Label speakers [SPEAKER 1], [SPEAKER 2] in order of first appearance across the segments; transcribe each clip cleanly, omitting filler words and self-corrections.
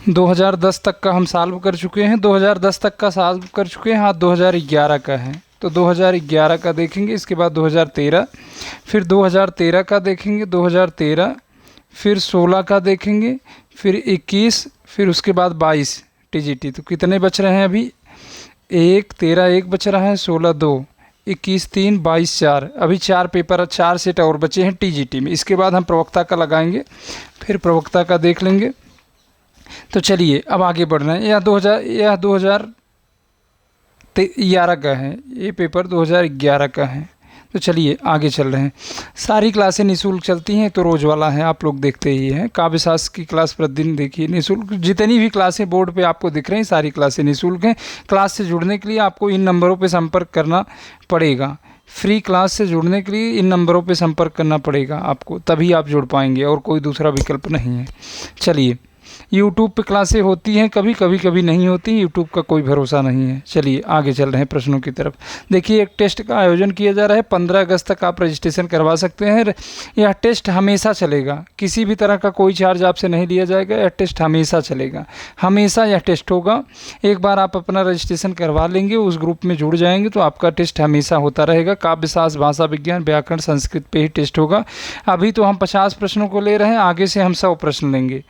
[SPEAKER 1] 2010 तक का हम सॉल्व कर चुके हैं, 2010 तक का सॉल्व कर चुके हैं। हाँ 2011 का है तो 2011 का देखेंगे, इसके बाद 2013, फिर 2013 का देखेंगे, 2013, फिर 16 का देखेंगे, फिर 21, फिर उसके बाद 22 टीजीटी। तो कितने बच रहे हैं अभी? 1, 13 1 बच रहा है, 16 2, 21 3, 22 4। अभी 4 पेपर, 4 सेट और बचे हैं टीजीटी में। इसके बाद हम प्रवक्ता का लगाएंगे, फिर प्रवक्ता का देख लेंगे। तो चलिए अब आगे बढ़ रहे हैं। यह 2011 का है, ये पेपर 2011 का है। तो चलिए आगे चल रहे हैं। सारी क्लासें निःशुल्क चलती हैं, तो रोज़ वाला है, आप लोग देखते ही हैं। काव्य शास्त्र की क्लास प्रतिदिन देखिए निःशुल्क। जितनी भी क्लासें बोर्ड पे आपको दिख रही हैं सारी क्लासें निःशुल्क हैं। क्लास से जुड़ने के लिए आपको इन नंबरों पे संपर्क करना पड़ेगा। फ्री क्लास से जुड़ने के लिए इन नंबरों पे संपर्क करना पड़ेगा आपको, तभी आप जुड़ पाएंगे, और कोई दूसरा विकल्प नहीं है। चलिए, यूट्यूब पे क्लासें होती हैं, कभी कभी कभी नहीं होती, यूट्यूब का कोई भरोसा नहीं है। चलिए आगे चल रहे हैं प्रश्नों की तरफ। देखिए, एक टेस्ट का आयोजन किया जा रहा है, 15 अगस्त तक आप रजिस्ट्रेशन करवा सकते हैं। यह टेस्ट हमेशा चलेगा, किसी भी तरह का कोई चार्ज आपसे नहीं लिया जाएगा। यह टेस्ट हमेशा चलेगा, हमेशा यह टेस्ट होगा। एक बार आप अपना रजिस्ट्रेशन करवा लेंगे, उस ग्रुप में जुड़ जाएंगे, तो आपका टेस्ट हमेशा होता रहेगा। काव्य शास्त्र, भाषा विज्ञान, व्याकरण, संस्कृत पे ही टेस्ट होगा। अभी तो हम 50 प्रश्नों को ले रहे हैं, आगे से हम 100 प्रश्न लेंगे,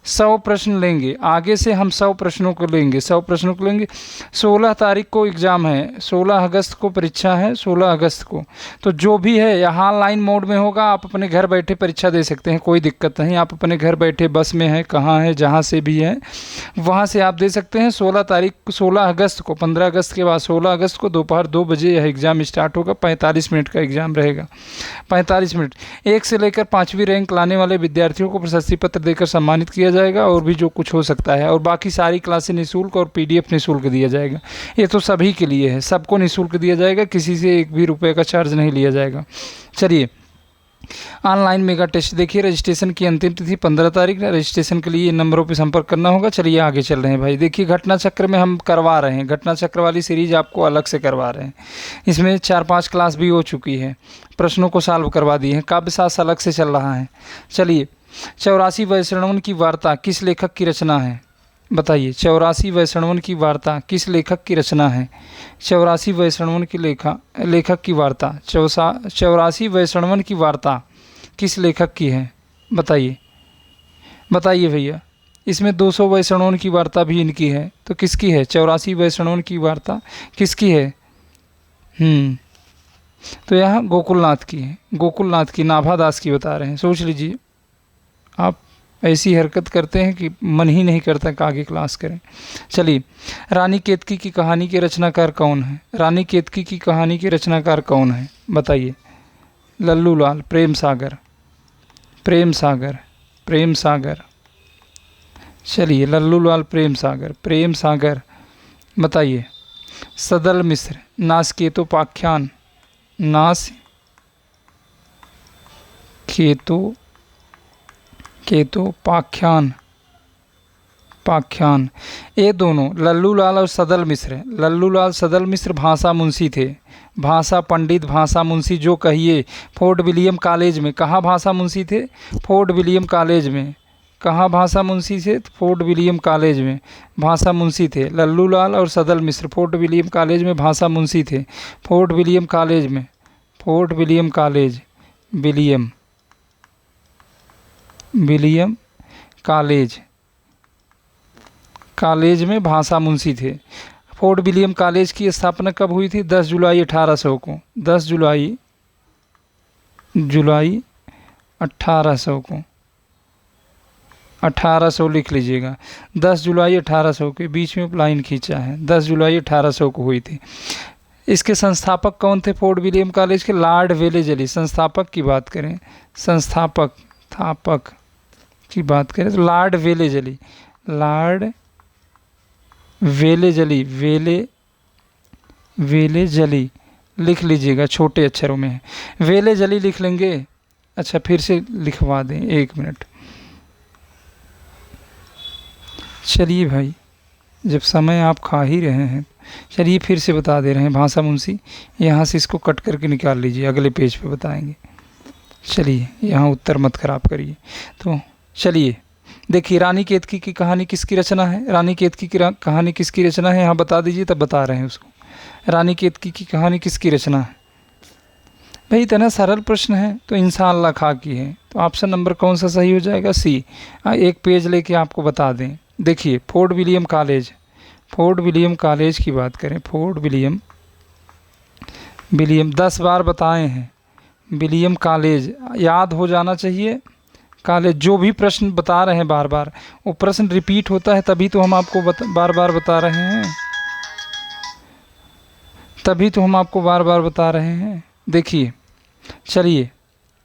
[SPEAKER 1] 100 प्रश्न लेंगे। आगे से हम 100 प्रश्नों को लेंगे, 100 प्रश्नों को लेंगे। 16 तारीख को एग्ज़ाम है, 16 अगस्त को परीक्षा है, 16 अगस्त को। तो जो भी है यहाँ ऑनलाइन मोड में होगा, आप अपने घर बैठे परीक्षा दे सकते हैं, कोई दिक्कत नहीं। आप अपने घर बैठे, बस में है, कहाँ है, जहाँ से भी है वहाँ से आप दे सकते हैं। 16 अगस्त को, 15 अगस्त के बाद 16 अगस्त को दोपहर 2 बजे यह एग्ज़ाम स्टार्ट होगा। 45 मिनट का एग्ज़ाम रहेगा, 45 मिनट। 1 से लेकर 5वीं रैंक लाने वाले विद्यार्थियों को प्रशस्ति पत्र देकर सम्मानित किया जाएगा, और भी जो कुछ हो सकता है। और बाकी सारी क्लासें निःशुल्क, और पीडीएफ निःशुल्क दिया जाएगा। ये तो सभी के लिए है, सबको निःशुल्क दिया जाएगा, किसी से 1 भी रुपये का चार्ज नहीं लिया जाएगा। चलिए, ऑनलाइन मेगा टेस्ट देखिए, रजिस्ट्रेशन की अंतिम तिथि 15 तारीख है। रजिस्ट्रेशन के लिए इन नंबरों पर संपर्क करना होगा। चलिए आगे चल रहे हैं भाई। देखिए, घटना चक्र में हम करवा रहे हैं, घटना चक्र वाली सीरीज आपको अलग से करवा रहे हैं। इसमें 4-5 क्लास भी हो चुकी है, प्रश्नों को सॉल्व करवा दिए हैं। काव्य शास्त्र अलग से चल रहा है। चलिए, 84 वैष्णवन की वार्ता किस लेखक की रचना है? बताइए, 84 वैष्णवन की वार्ता किस लेखक की रचना है? 84 वैष्णवन की लेखक की वार्ता, 84 वैष्णवन की वार्ता किस लेखक की है? बताइए, बताइए भैया। इसमें 200 वैष्णवन की वार्ता भी इनकी है, तो किसकी है? 84 वैष्णवन की वार्ता किसकी है? तो यहाँ गोकुलनाथ की है, गोकुलनाथ की, नाभादास की बता रहे हैं। सोच लीजिए, आप ऐसी हरकत करते हैं कि मन ही नहीं करता कि आगे क्लास करें। चलिए, रानी केतकी की कहानी के रचनाकार कौन है? रानी केतकी की कहानी के रचनाकार कौन है? बताइए। लल्लू लाल, प्रेम सागर, प्रेम सागर, प्रेम सागर। चलिए, लल्लू लाल, प्रेम सागर, प्रेम सागर। बताइए। सदल मिश्र, नासकेतोपाख्यान, नासकेतोपाख्यान, पाख्यान। ये दोनों लल्लू लाल और सदल मिश्र, लल्लू लाल सदल मिश्र भाषा मुंशी थे, भाषा पंडित, भाषा मुंशी जो कहिए। फोर्ट विलियम कॉलेज में, कहाँ भाषा मुंशी थे? फोर्ट विलियम कॉलेज में। कहाँ भाषा मुंशी थे? फोर्ट विलियम कॉलेज में भाषा मुंशी थे। लल्लू लाल और सदल मिश्र फोर्ट विलियम कॉलेज में भाषा मुंशी थे। फोर्ट विलियम कॉलेज में, fort William college, William college में भाषा मुंशी थे। फोर्ट विलियम कॉलेज की स्थापना कब हुई थी? 10 जुलाई 1800 को, 10 जुलाई 1800 को, 1800 लिख लीजिएगा। 10 जुलाई 1800 के बीच में लाइन खींचा है, 10 जुलाई 1800 को हुई थी। इसके संस्थापक कौन थे फोर्ट विलियम कॉलेज के? Lord Wellesley. संस्थापक की बात करें, संस्थापक की बात करें तो Lord Wellesley, Lord Wellesley, Wellesley लिख लीजिएगा, छोटे अक्षरों में है, वेलेजली लिख लेंगे। अच्छा, फिर से लिखवा दें, 1 मिनट। चलिए भाई, जब समय आप खा ही रहे हैं, चलिए फिर से बता दे रहे हैं। भाषा मुंशी, यहाँ से इसको कट करके निकाल लीजिए, अगले पेज पे बताएंगे। चलिए, यहाँ उत्तर मत खराब करिए। तो चलिए, देखिए रानी केतकी की कहानी किसकी रचना है, रानी केतकी की कहानी किसकी रचना है, यहाँ बता दीजिए तब बता रहे हैं उसको। रानी केतकी की कहानी किसकी रचना है भाई, इतना सरल प्रश्न है तो इंशाअल्लाह खां की है। तो ऑप्शन नंबर कौन सा सही हो जाएगा, सी। एक पेज लेके आपको बता दें, देखिए fort William college, fort William college की बात करें, फोर्ट विलियम 10 बार बताए हैं, विलियम कॉलेज याद हो जाना चाहिए। कॉलेज जो भी प्रश्न बता रहे हैं बार बार, वो प्रश्न रिपीट होता है तभी तो हम आपको बार बार बता रहे हैं, तभी तो हम आपको बार बार बता रहे हैं। देखिए चलिए,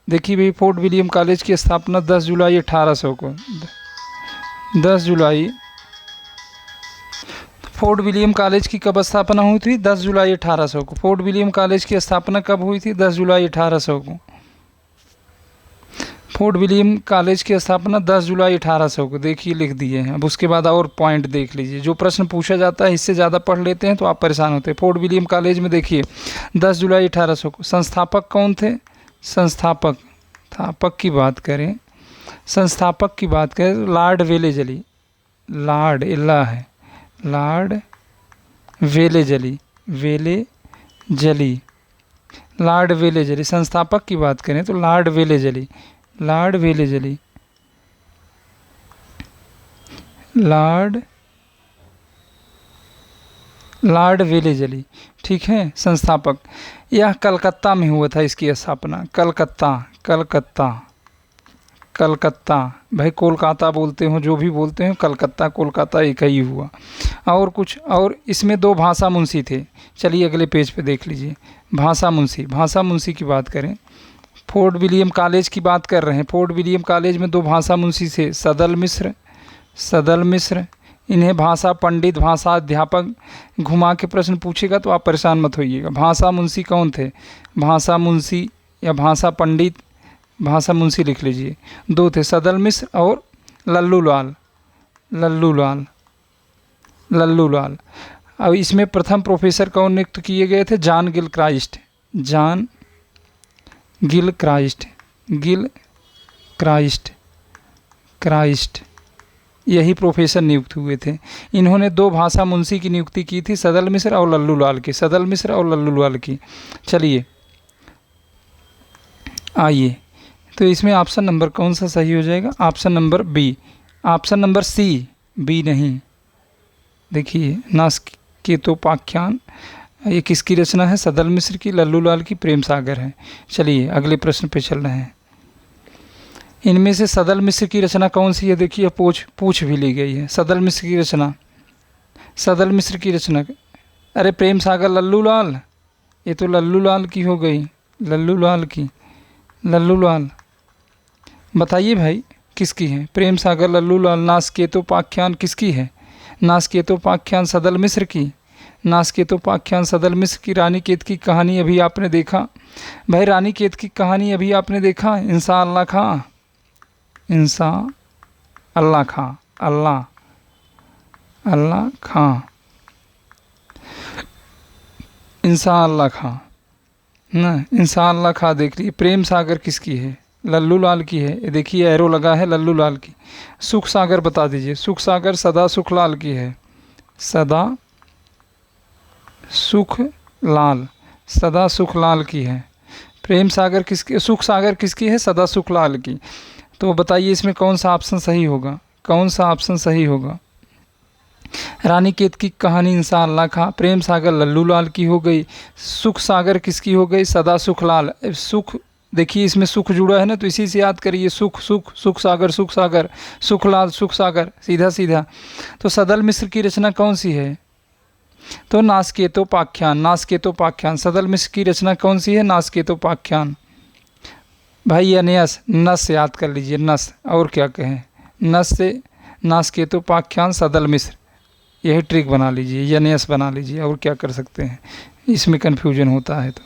[SPEAKER 1] देखिए भाई फोर्ट विलियम कॉलेज की स्थापना 10 जुलाई 1800 को, 10 जुलाई, फोर्ट विलियम कॉलेज की कब स्थापना हुई थी, 10 जुलाई 1800 को। फोर्ट विलियम कॉलेज की स्थापना कब हुई थी, 10 जुलाई 1800 को। फोर्ट विलियम कॉलेज की स्थापना 10 जुलाई 1800 को, देखिए लिख दिए हैं। अब उसके बाद और पॉइंट देख लीजिए, जो प्रश्न पूछा जाता है इससे ज़्यादा पढ़ लेते हैं तो आप परेशान होते हैं। फोर्ट विलियम कॉलेज में देखिए 10 जुलाई 1800 को। संस्थापक कौन थे, संस्थापक की बात करें, संस्थापक की बात करें, लॉर्ड वेलेजली, लॉर्ड इल्ला है, Lord Wellesley, Wellesley, Lord Wellesley. संस्थापक की बात करें तो Lord Wellesley, Lord Wellesley, Lord Wellesley, ठीक है संस्थापक। यह कलकत्ता में हुआ था इसकी स्थापना, कलकत्ता भाई, कोलकाता बोलते हो जो भी बोलते हैं, कलकत्ता कोलकाता एक ही हुआ। और कुछ, और इसमें 2 भाषा मुंशी थे। चलिए अगले पेज पे देख लीजिए, भाषा मुंशी की बात करें, फोर्ट विलियम कॉलेज की बात कर रहे हैं। फोर्ट विलियम कॉलेज में 2 भाषा मुंशी थे, सदल मिश्र। इन्हें भाषा पंडित, भाषा अध्यापक घुमा के प्रश्न पूछेगा तो आप परेशान मत होइएगा। भाषा मुंशी कौन थे, भाषा मुंशी या भाषा पंडित, भाषा मुंशी लिख लीजिए। 2 थे, सदल मिश्र और लल्लू लाल। अब इसमें प्रथम प्रोफेसर कौन नियुक्त किए गए थे, जॉन गिल क्राइस्ट, यही प्रोफेसर नियुक्त हुए थे। इन्होंने 2 भाषा मुंशी की नियुक्ति की थी, सदल मिश्र और लल्लू लाल की। चलिए आइए, तो इसमें ऑप्शन नंबर कौन सा सही हो जाएगा, option number B, option number C, B नहीं। देखिए नास्केतोपाख्यान, ये किसकी रचना है, सदल मिश्र की, लल्लू लाल की, प्रेम सागर है। चलिए अगले प्रश्न पे चल रहे हैं। इनमें से सदल मिश्र की रचना कौन सी है, देखिए पूछ भी ली गई है। सदल मिश्र की रचना, अरे प्रेम सागर लल्लू लाल, ये तो लल्लू लाल की हो गई, लल्लू लाल। बताइए भाई किसकी है, प्रेम सागर लल्लू लाल। नास्केतोपाख्यान किसकी है, नास्केतोपाख्यान सदल मिश्र की, नास्केतोपाख्यान सदल मिश्र की। रानी केत की कहानी अभी आपने देखा भाई, रानी केत की कहानी अभी आपने देखा, इंशाअल्लाह खां, इंशाअल्लाह खां ना, इंशाअल्लाह खां देख लीजिए। प्रेम सागर किसकी है, लल्लू लाल की है, देखिए एरो लगा है लल्लू लाल की। सुख सागर बता दीजिए, सुख सागर सदा सुख लाल की है, सदा सुख लाल की है। प्रेम सागर किसकी, सुख सागर किसकी है, सदा सुख लाल की। तो बताइए इसमें कौन सा ऑप्शन सही होगा, रानी केत की कहानी इंशाअल्लाह खां, प्रेम सागर लल्लू लाल की हो गई, सुख सागर किसकी हो गई, सदा सुख लाल। सुख देखिए इसमें सुख जुड़ा है ना, तो इसी से याद करिए, सुख सागर, सुख लाल, सुख सागर, सीधा। तो सदल मिश्र की रचना कौन सी है, तो नास्केतोपाख्यान। सदल मिश्र की रचना कौन सी है, नास्केतोपाख्यान। भाई या नस याद कर लीजिए, नस, और क्या कहें, नस से नास्केतोपाख्यान सदल मिश्र, यही ट्रिक बना लीजिए या नस बना लीजिए, और क्या कर सकते हैं, इसमें कन्फ्यूजन होता है तो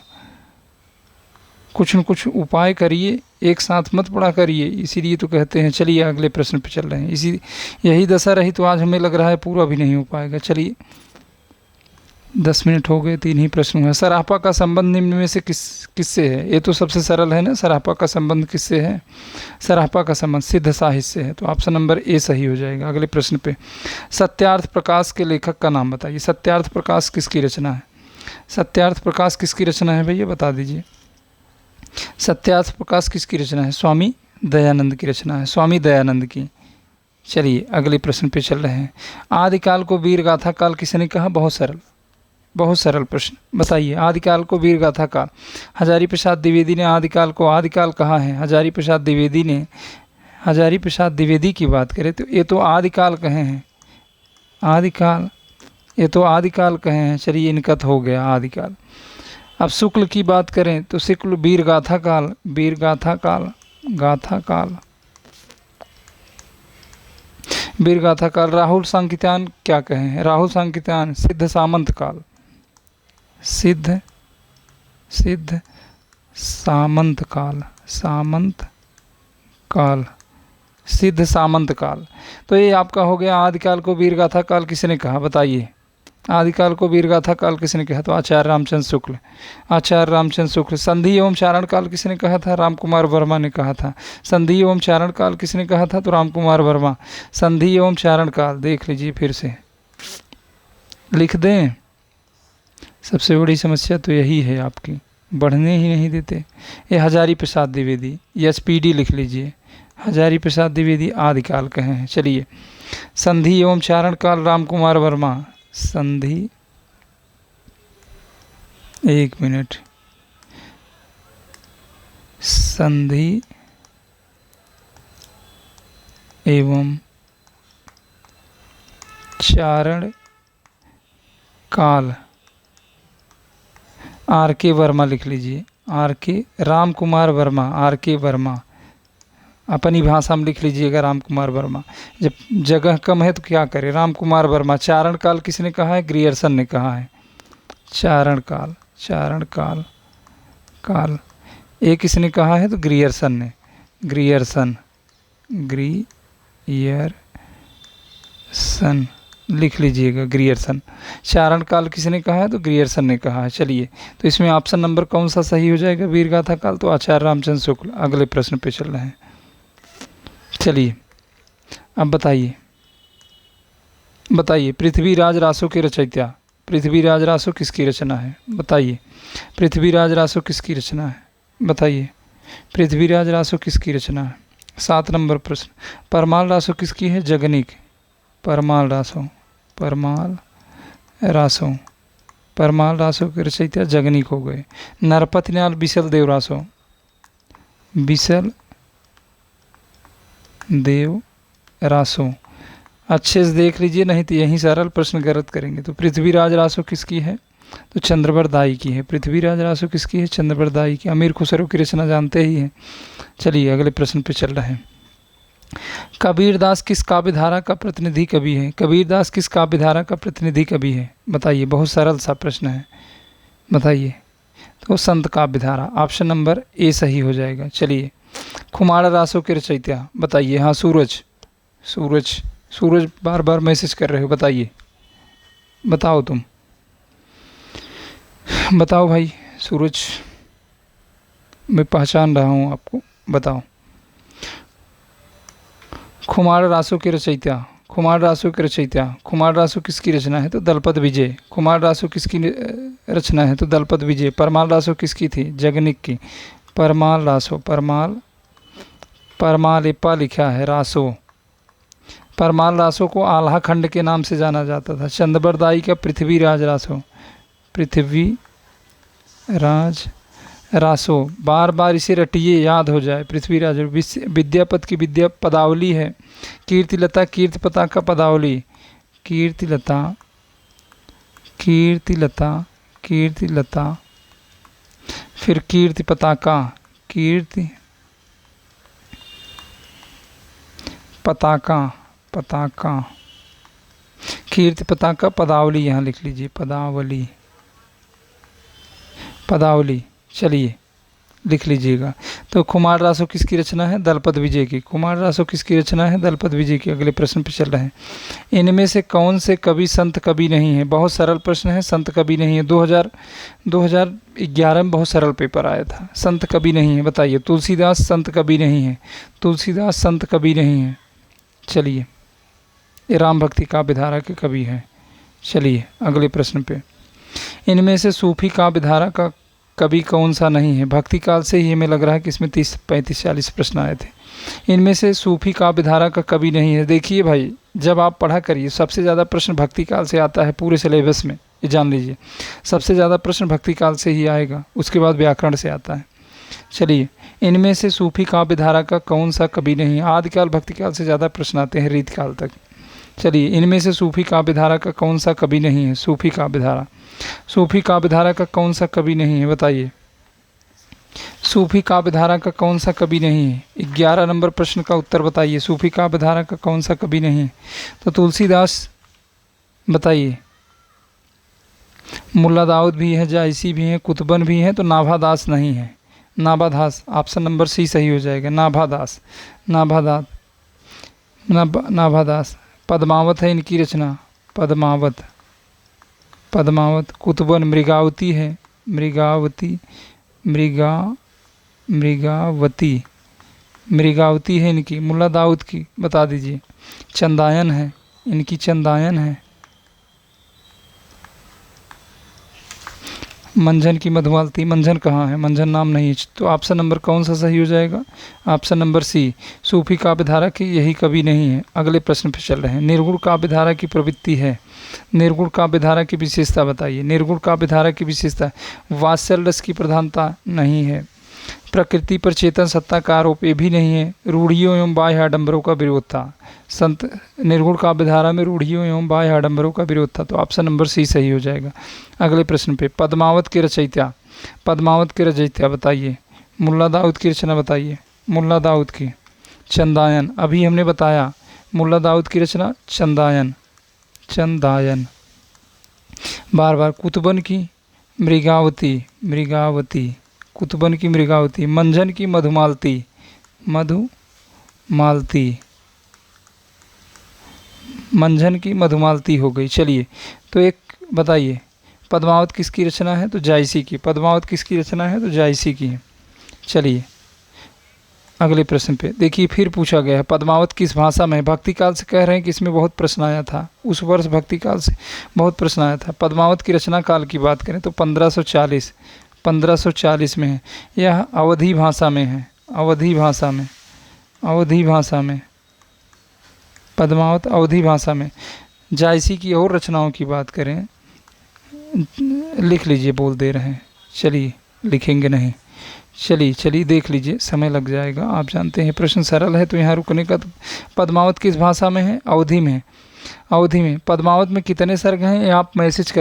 [SPEAKER 1] कुछ न कुछ उपाय करिए, एक साथ मत पढ़ा करिए, इसीलिए तो कहते हैं। चलिए अगले प्रश्न पे चल रहे हैं। यही दशा रही तो आज हमें लग रहा है पूरा भी नहीं हो पाएगा। चलिए 10 मिनट हो गए, 3 ही प्रश्न हुए। सरापा का संबंध निम्न में से किससे है? ये तो सबसे सरल है ना, सरापा का संबंध किससे है? सरापा का संबंध सिद्ध साहित्य से है, तो ऑप्शन नंबर ए सही हो जाएगा। अगले प्रश्न पे, सत्यार्थ प्रकाश के लेखक का नाम बताइए। सत्यार्थ प्रकाश किसकी रचना है? सत्यार्थ प्रकाश किसकी रचना है भैया, बता दीजिए। सत्यार्थ प्रकाश किसकी रचना है? स्वामी दयानंद की रचना है, स्वामी दयानंद की। चलिए अगले प्रश्न पे चल रहे हैं। आदिकाल को वीर गाथा काल किसने कहा? बहुत सरल, बहुत सरल प्रश्न, बताइए। आदिकाल को वीर गाथा काल, हजारी प्रसाद द्विवेदी ने आदिकाल को आदिकाल कहा है। हजारी प्रसाद द्विवेदी ने, हजारी प्रसाद द्विवेदी की बात करें तो ये तो आदिकाल कहे हैं, आदिकाल, ये तो आदिकाल कहे हैं। चलिए इनका तो हो गया आदिकाल। अब शुक्ल की बात करें तो शुक्ल वीर गाथा काल, वीर गाथा काल, गाथा काल, वीर गाथा काल। राहुल सांकित्यान क्या कहे हैं? राहुल सांकित्यान सिद्ध सामंत काल, सिद्ध सामंत काल, सामंत काल, सिद्ध सामंत काल। तो ये आपका हो गया। आदिकाल को वीर गाथा काल किसने कहा, बताइए। आदिकाल को वीर गाथा काल किसने कहा? तो आचार्य रामचंद्र शुक्ल, आचार्य रामचंद्र शुक्ल। संधि एवं चारण काल किसने कहा था? रामकुमार वर्मा ने कहा था। संधि एवं चारण काल किसने कहा था? तो रामकुमार वर्मा। संधि एवं चारण काल देख लीजिए, फिर से लिख दें। सबसे बड़ी समस्या तो यही है आपकी, बढ़ने ही नहीं देते। ये हजारी प्रसाद द्विवेदी, एचपीडी लिख लीजिए। हजारी प्रसाद द्विवेदी आदिकाल कहे हैं। चलिए, संधि एवं चारण काल रामकुमार वर्मा। संधि, एक मिनट, संधि एवं चारण काल आर के वर्मा लिख लीजिए। आर के, रामकुमार वर्मा, आर के वर्मा। अपनी भाषा में लिख लीजिएगा रामकुमार वर्मा। जब जगह कम है तो क्या करें? रामकुमार वर्मा। चारण काल किसने कहा है? ग्रियर्सन ने कहा है। चारण काल, चारण काल, काल ये किसने कहा है? तो ग्रियर्सन ने, ग्रियर्सन, ग्रियर्सन लिख लीजिएगा, ग्रियर्सन। चारण काल किसने कहा है? तो ग्रियर्सन ने कहा है। चलिए, तो इसमें ऑप्शन नंबर कौन सा सही हो जाएगा? वीर गाथा काल, तो आचार्य रामचंद्र शुक्ल। अगले प्रश्न पे चल रहे हैं। चलिए अब बताइए, बताइए पृथ्वीराज रासो के रचयिता। पृथ्वीराज रासो किसकी रचना है? बताइए। पृथ्वीराज रासो किसकी रचना है? बताइए। पृथ्वीराज रासो किसकी रचना है? 7 नंबर प्रश्न। परमाल रासो किसकी है? जगनिक। परमाल रासो, परमाल रासो, परमाल रासो के रचयिता जगनिक हो गए। नरपतिनाल बिसल देव रासो, बिसल देव रासो। अच्छे से देख लीजिए, नहीं तो यहीं सरल प्रश्न गलत करेंगे। तो पृथ्वीराज रासो किसकी है? तो चंद्रबरदाई की है। पृथ्वीराज रासो किसकी है? चंद्रबरदाई की। अमीर खुसरो की रचना जानते ही हैं। चलिए अगले प्रश्न पे चल रहे हैं। कबीरदास किस काव्य धारा का प्रतिनिधि कवि है? कबीरदास किस काव्य धारा का प्रतिनिधि कवि है? बताइए, बहुत सरल सा प्रश्न है, बताइए। तो संत काव्य धारा, ऑप्शन नंबर ए सही हो जाएगा। चलिए, खुमाड़ रासो के रचयिता बताइए। हाँ, सूरज, सूरज, सूरज बार बार मैसेज कर रहे हो, बताइए, बताओ तुम, बताओ भाई। सूरज, मैं पहचान रहा हूँ आपको, बताओ। खुमाड़ रासो के रचयिता, खुमाड़ रासो के रचयिता, खुमाड़ रासो किसकी रचना है? तो दलपत विजय। खुमाड़ रासो किसकी रचना है? तो दलपत विजय। परमाल रासो किसकी थी? जगनिक की। परमाल रासो, परमाल, परमाल इप्पा लिखा है, रासो। परमाल रासो को आल्हा खंड के नाम से जाना जाता था। चंद्रबरदाई का पृथ्वीराज रासो, पृथ्वीराज रासो, बार बार इसे रटिए, याद हो जाए। पृथ्वीराज। विद्यापत की विद्या पदावली है। कीर्तिलता कीर्ति पताका पदावली, कीर्तिलता, कीर्तिलता, कीर्तिलता, फिर कीर्ति पताका, कीर्ति पताका, पताका, कीर्ति पताका पदावली, यहाँ लिख लीजिए, पदावली, पदावली। चलिए लिख लीजिएगा। तो कुमार रासो किसकी रचना है? दलपत विजय की। कुमार रासो किसकी रचना है? दलपत विजय की। अगले प्रश्न पे चल रहे हैं। इनमें से कौन से कवि संत कवि नहीं है? बहुत सरल प्रश्न है, संत कवि नहीं है। 2011 में बहुत सरल पेपर आया था। संत कवि नहीं है, बताइए। तुलसीदास संत कवि नहीं है, तुलसीदास संत कवि नहीं है। चलिए, ये राम भक्ति काव्य धारा के कवि हैं। चलिए अगले प्रश्न पे। इनमें से सूफी काव्य धारा का कवि कौन सा नहीं है? भक्ति काल से ही हमें लग रहा है कि इसमें 30, 35, 40 प्रश्न आए थे। इनमें से सूफी काव्य धारा का कवि नहीं है। देखिए भाई, जब आप पढ़ा करिए, सबसे ज़्यादा प्रश्न भक्ति काल से आता है पूरे सिलेबस में, ये जान लीजिए। सबसे ज़्यादा प्रश्न भक्ति काल से ही आएगा, उसके बाद व्याकरण से आता है। चलिए, इनमें से सूफी काव्य धारा का कौन सा कवि नहीं है? आदिकाल भक्ति काल से ज़्यादा प्रश्न आते हैं रीतकाल तक। चलिए, इनमें से सूफी काव्य धारा का कौन सा कवि नहीं है? सूफी काव्य धारा, सूफी काव्य धारा का कौन सा कवि नहीं है? बताइए। सूफी काव्य धारा का कौन सा कवि नहीं है? 11 नंबर प्रश्न का उत्तर बताइए। सूफी काव्य धारा का कौन सा कवि नहीं है? तो तुलसीदास, बताइए। मुल्ला दाऊद भी है, जायसी भी है, कुतुबन भी है, तो नाभादास नहीं है। नाभादास, ऑप्शन नंबर सी सही हो जाएगा। नाभादास, नाभादास। पद्मावत है इनकी रचना, पद्मावत। कुतुबन मृगावती है, मृगावती है इनकी। मुल्ला दाऊद की बता दीजिए। चंदायन है इनकी, चंदायन है। मंझन की मधुमालती, मंझन कहाँ है? मंझन नाम नहीं है। तो ऑप्शन नंबर कौन सा सही हो जाएगा? ऑप्शन नंबर सी, सूफी काव्य धारा की यही कवि नहीं है। अगले प्रश्न पर चल रहे हैं। निर्गुण काव्य धारा की प्रवृत्ति है, निर्गुण काव्य धारा की विशेषता बताइए। निर्गुण काव्य धारा की विशेषता, वात्सल्य रस की प्रधानता नहीं है, प्रकृति पर चेतन सत्ता का आरोप ये भी नहीं है, रूढ़ियों एवं बाह्य आडंबरों का विरोध था। संत निर्गुण काव्य धारा में रूढ़ियों एवं बाह्य आडंबरों का विरोध था। तो ऑप्शन नंबर सी सही हो जाएगा। अगले प्रश्न पे, पद्मावत के रचयिता, बताइए। मुल्ला दाऊद की रचना बताइए। मुल्ला दाऊद की चंदायन, अभी हमने बताया। मुल्ला दाऊद की रचना चंदायन। बार बार। कुतुबन की मृगावती, कुतुबन की मृगावती। मंझन की मधुमालती, मंझन की मधुमालती हो गई। चलिए, तो एक बताइए, पद्मावत किसकी रचना है? तो जायसी की। पद्मावत किसकी रचना है? तो जायसी की है। चलिए अगले प्रश्न पे देखिए, फिर पूछा गया है पद्मावत किस भाषा में? भक्ति काल से कह रहे हैं कि इसमें बहुत प्रश्न आया था, उस वर्ष भक्ति काल से बहुत प्रश्न आया था। पद्मावत की रचना काल की बात करें तो 1540 में है। यह अवधी भाषा में है, अवधी भाषा में पद्मावत अवधी भाषा में। जायसी की और रचनाओं की बात करें, लिख लीजिए, बोल दे रहे हैं। चलिए, लिखेंगे नहीं। चलिए देख लीजिए, समय लग जाएगा। आप जानते हैं प्रश्न सरल है तो यहाँ रुकने का। तो पद्मावत किस भाषा में है? अवधी में। पद्मावत में कितने सर्ग हैं ये आप मैसेज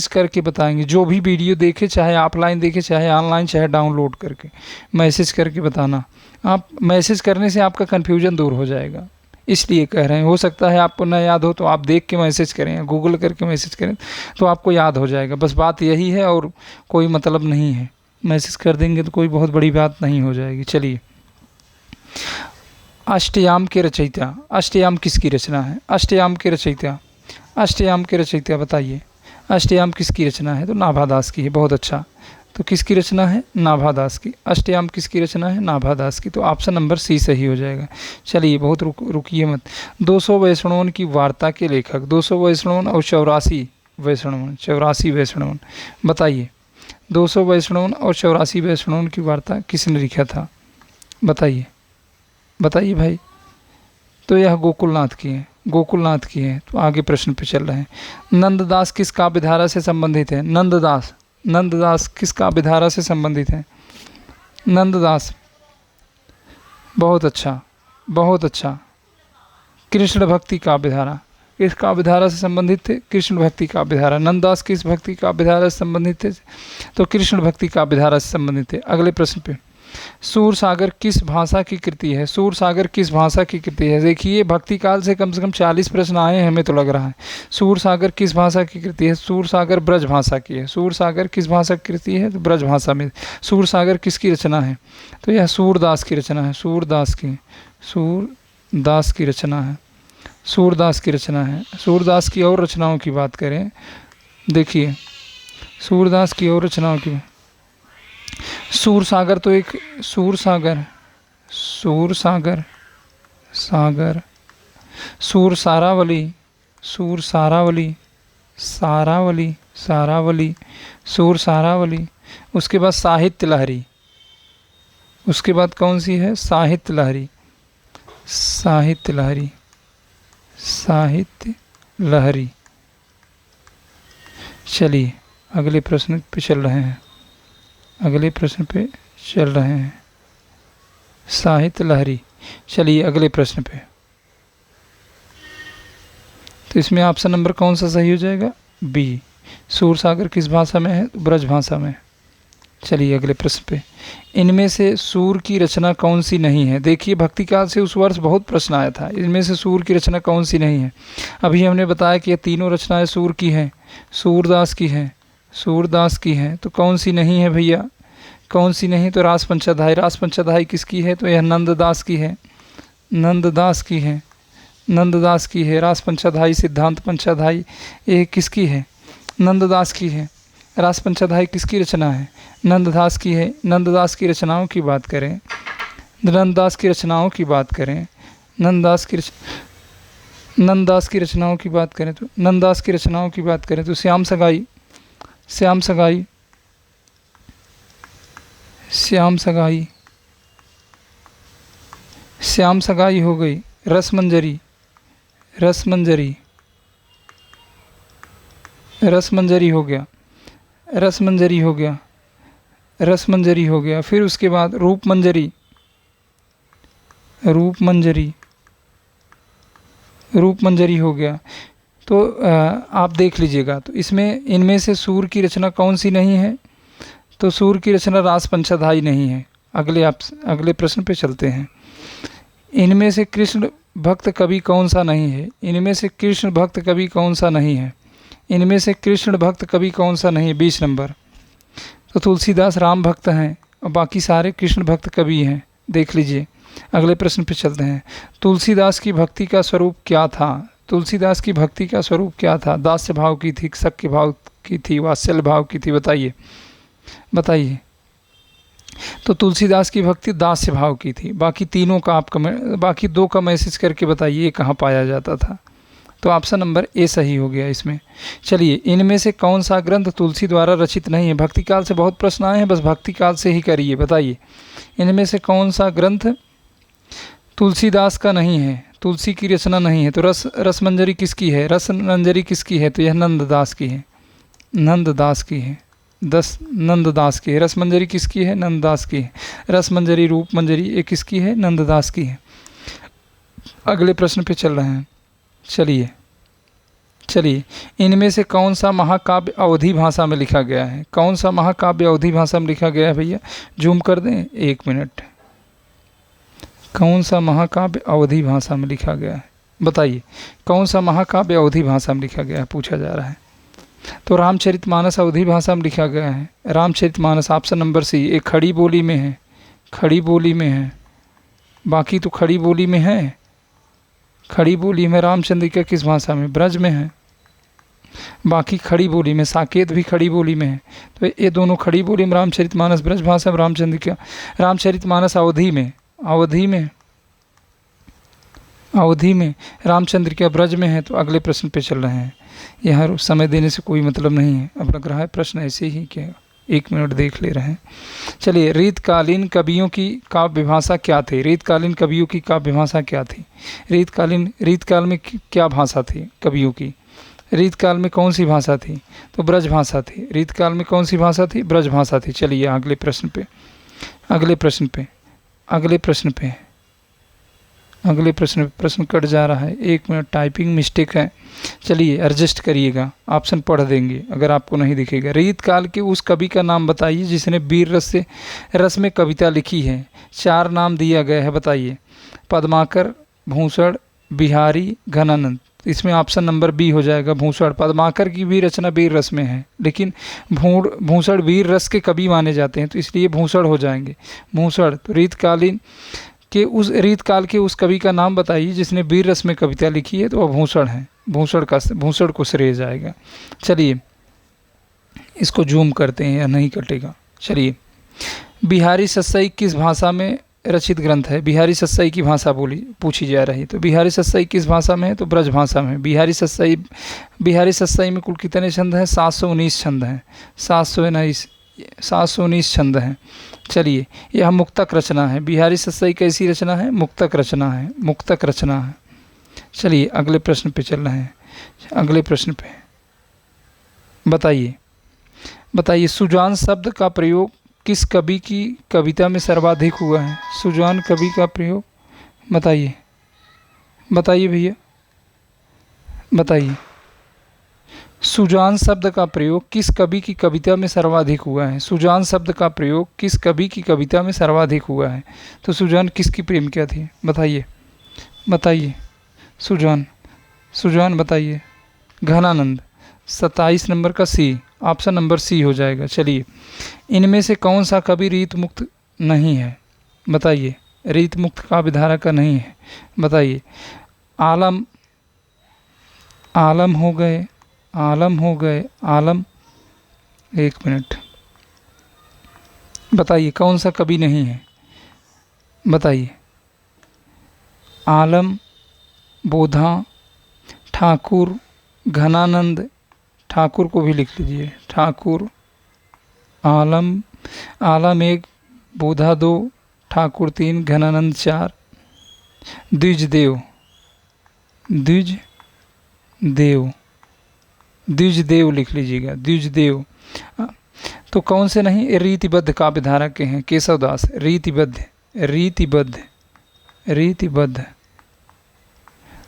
[SPEAKER 1] करके बताएंगे, जो भी वीडियो देखे, चाहे ऑफलाइन देखे, चाहे ऑनलाइन, चाहे डाउनलोड करके मैसेज करके बताना। आप मैसेज करने से आपका कन्फ्यूजन दूर हो जाएगा, इसलिए कह रहे हैं। हो सकता है आपको न याद हो तो आप देख के मैसेज करें या गूगल करके मैसेज करें तो आपको याद हो जाएगा। बस बात यही है और कोई मतलब नहीं है। मैसेज कर देंगे तो कोई बहुत बड़ी बात नहीं हो जाएगी। चलिए, अष्टयाम के रचयिता, अष्टयाम किसकी रचना है? अष्टयाम के रचयिता बताइए। अष्टयाम किसकी रचना है? तो नाभादास की है। बहुत अच्छा। तो किसकी रचना है? नाभादास की। अष्टयाम किसकी रचना है? नाभादास की। तो ऑप्शन नंबर सी सही हो जाएगा। चलिए, बहुत रुकिए मत। 200 वैष्णवन की वार्ता के लेखक, 200 वैष्णवन और 84 वैष्णवन बताइए। 200 वैष्णवन और 84 वैष्णवन की वार्ता किसने लिखा था? बताइए भाई। तो यह गोकुलनाथ की है। तो आगे प्रश्न पे चल रहे हैं। नंददास किस काव्य धारा से संबंधित है? नंददास किस काव्य धारा से संबंधित है? नंददास, बहुत अच्छा। कृष्ण भक्ति काव्य धारा, किस काव्य धारा से संबंधित थे? कृष्ण भक्ति काव्य धारा। नंददास किस भक्ति काव्य धारा से संबंधित थे? तो कृष्ण भक्ति काव्य धारा से संबंधित थे। अगले प्रश्न पे, सूर सागर किस भाषा की कृति है? सूर सागर किस भाषा की कृति है? देखिए भक्ति काल से कम 40 प्रश्न आए हैं, हमें तो लग रहा है। सूर सागर किस भाषा की कृति है? सूर सागर ब्रज भाषा की है। सूर सागर किस भाषा की कृति है? तो ब्रज भाषा में। सूर सागर किसकी रचना है? तो यह सूरदास की रचना है। सूरदास की रचना है। सूरदास की रचना है। सूरदास की और रचनाओं की बात करें, देखिए सूरदास की और रचनाओं की, सूर सागर तो एक सूर सागर सूर सारावली सूर सारावली, उसके बाद साहित्य लहरी, उसके बाद कौन सी है? साहित्य लहरी। चलिए अगले प्रश्न पे चल रहे हैं। साहित्य लहरी। चलिए अगले प्रश्न पे। तो इसमें ऑप्शन नंबर कौन सा सही हो जाएगा? बी। सूर सागर किस भाषा में है? ब्रज भाषा में। चलिए अगले प्रश्न पे। इनमें से सूर की रचना कौन सी नहीं है? देखिए भक्ति काल से उस वर्ष बहुत प्रश्न आया था, इनमें से सूर की रचना कौन सी नहीं है? अभी हमने बताया कि ये तीनों रचनाएं सूर की हैं, सूरदास की हैं। तो कौन सी नहीं है भैया? कौन सी नहीं? तो रास पंचाध्यायी किसकी है? तो यह नंददास की है। रास पंचाध्यायी, सिद्धांत पंचाध्यायी, ये किसकी है? नंददास की है। रास पंचाध्यायी किसकी रचना है? नंददास की है। नंददास की रचनाओं की बात करें, नंददास की रचनाओं की बात करें तो श्याम सगाई हो गई। रसमंजरी हो गया। फिर उसके बाद रूपमंजरी हो गया। तो आप देख लीजिएगा, तो इसमें इनमें से सूर की रचना कौन सी नहीं है? तो सूर की रचना रास पंचाध्यायी नहीं है। अगले प्रश्न पे चलते हैं। इनमें से कृष्ण भक्त कवि कौन सा नहीं है? इनमें से कृष्ण भक्त कवि कौन सा नहीं है? 20 नंबर। तो तुलसीदास राम भक्त हैं और बाकी सारे कृष्ण भक्त कवि हैं, देख लीजिए। अगले प्रश्न पे चलते हैं। तुलसीदास की भक्ति का स्वरूप क्या था? दास्य भाव की थी, सख्य भाव की थी, वात्सल्य भाव की थी? बताइए। तो तुलसीदास की भक्ति दास्य भाव की थी। बाकी दो का मैसेज करके बताइए ये कहाँ पाया जाता था? तो ऑप्शन नंबर ए सही हो गया इसमें। चलिए, इनमें से कौन सा ग्रंथ तुलसी द्वारा रचित नहीं है? भक्ति काल से बहुत प्रश्न आए हैं, बस भक्ति काल से ही करिए। बताइए इनमें से कौन सा ग्रंथ तुलसीदास का नहीं है, तुलसी की रचना नहीं है? तो रसमंजरी किसकी है? तो यह नंददास की है। नंददास की है। रसमंजरी किसकी है? नंददास की है। रसमंजरी, रूपमंजरी, ये किसकी है? नंददास की है। अगले प्रश्न पे चल रहे हैं। चलिए, इनमें से कौन सा महाकाव्य अवधी भाषा में लिखा गया है? भैया जूम कर दें 1 मिनट। कौन सा महाकाव्य अवधी भाषा में लिखा गया है? बताइए कौन सा महाकाव्य अवधी भाषा में लिखा गया है, पूछा जा रहा है। तो रामचरितमानस अवधी भाषा में लिखा गया है। Ramcharitmanas option number C. एक खड़ी बोली में है, बाकी तो खड़ी बोली में है। खड़ी बोली में रामचंद्रिका किस भाषा में? ब्रज में है। बाकी खड़ी बोली में, साकेत भी खड़ी बोली में है। तो ये दोनों खड़ी बोली में, रामचरितमानस ब्रज भाषा में, रामचरितमानस अवधी में, रामचंद्रिका ब्रज में है। तो अगले प्रश्न पे चल रहे हैं। यहाँ समय देने से कोई मतलब नहीं है, अब लग रहा है प्रश्न ऐसे ही क्या 1 मिनट देख ले रहे हैं। चलिए, रीतकालीन कवियों की काव्य भाषा क्या थी? रीतकाल में क्या भाषा थी कवियों की? रीतकाल में कौन सी भाषा थी? तो ब्रज भाषा थी। रीतकाल में कौन सी भाषा थी? ब्रज भाषा थी। चलिए अगले प्रश्न पे अगले प्रश्न पे प्रश्न कट जा रहा है, 1 मिनट, टाइपिंग मिस्टेक है। चलिए एडजस्ट करिएगा, ऑप्शन पढ़ देंगे अगर आपको नहीं दिखेगा। रीत काल के उस कवि का नाम बताइए जिसने वीर रस में कविता लिखी है। 4 नाम दिया गया है, बताइए। पद्माकर, भूषण, बिहारी, घनानंद। इसमें ऑप्शन नंबर बी हो जाएगा, भूषण। पद्माकर की भी रचना वीर रस में है, लेकिन भूषण वीर रस के कवि माने जाते हैं, तो इसलिए भूषण हो जाएंगे, भूषण। तो रीत काल के उस कवि का नाम बताइए जिसने वीर रस में कविता लिखी है, तो वह भूषण है। भूषण को श्रेय जाएगा। चलिए इसको जूम करते हैं या नहीं कटेगा। चलिए, बिहारी सस्सई किस भाषा में रचित ग्रंथ है? बिहारी सस्सई की भाषा पूछी जा रही है, तो बिहारी सस्सई किस भाषा में है? तो ब्रज भाषा में। बिहारी सस्सई में कुल कितने छंद हैं? 719 छंद हैं। 719 छंद हैं। चलिए, यह मुक्तक रचना है। बिहारी सस्सई कैसी रचना है? मुक्तक रचना है, मुक्तक रचना है। चलिए अगले प्रश्न पे चल रहे हैं। अगले प्रश्न पे बताइए सुजान शब्द का प्रयोग किस कवि की कविता में सर्वाधिक हुआ है? सुजान कवि का प्रयोग बताइए भैया, बताइए। सुजान शब्द का प्रयोग किस कवि की कविता में सर्वाधिक हुआ है? सुजान शब्द का प्रयोग किस कवि की कविता में सर्वाधिक हुआ है? तो सुजान किसकी प्रेमिका थी? बताइए। सुजान बताइए। घनानंद। 27 नंबर का सी, ऑप्शन नंबर सी हो जाएगा। चलिए, इनमें से कौन सा कवि रीत मुक्त नहीं है? बताइए। रीत मुक्त काव्यधारा का नहीं है, बताइए। आलम हो गए। एक मिनट, बताइए कौन सा कवि नहीं है? बताइए। आलम, बोधा, ठाकुर, घनानंद। ठाकुर को भी लिख लीजिए, ठाकुर। आलम 1, बोधा 2, ठाकुर 3, घनानंद 4। द्विजदेव लिख लीजिएगा, द्विजदेव। तो कौन से नहीं? रीतिबद्ध काव्यधारा के हैं, केशवदास। रीतिबद्ध।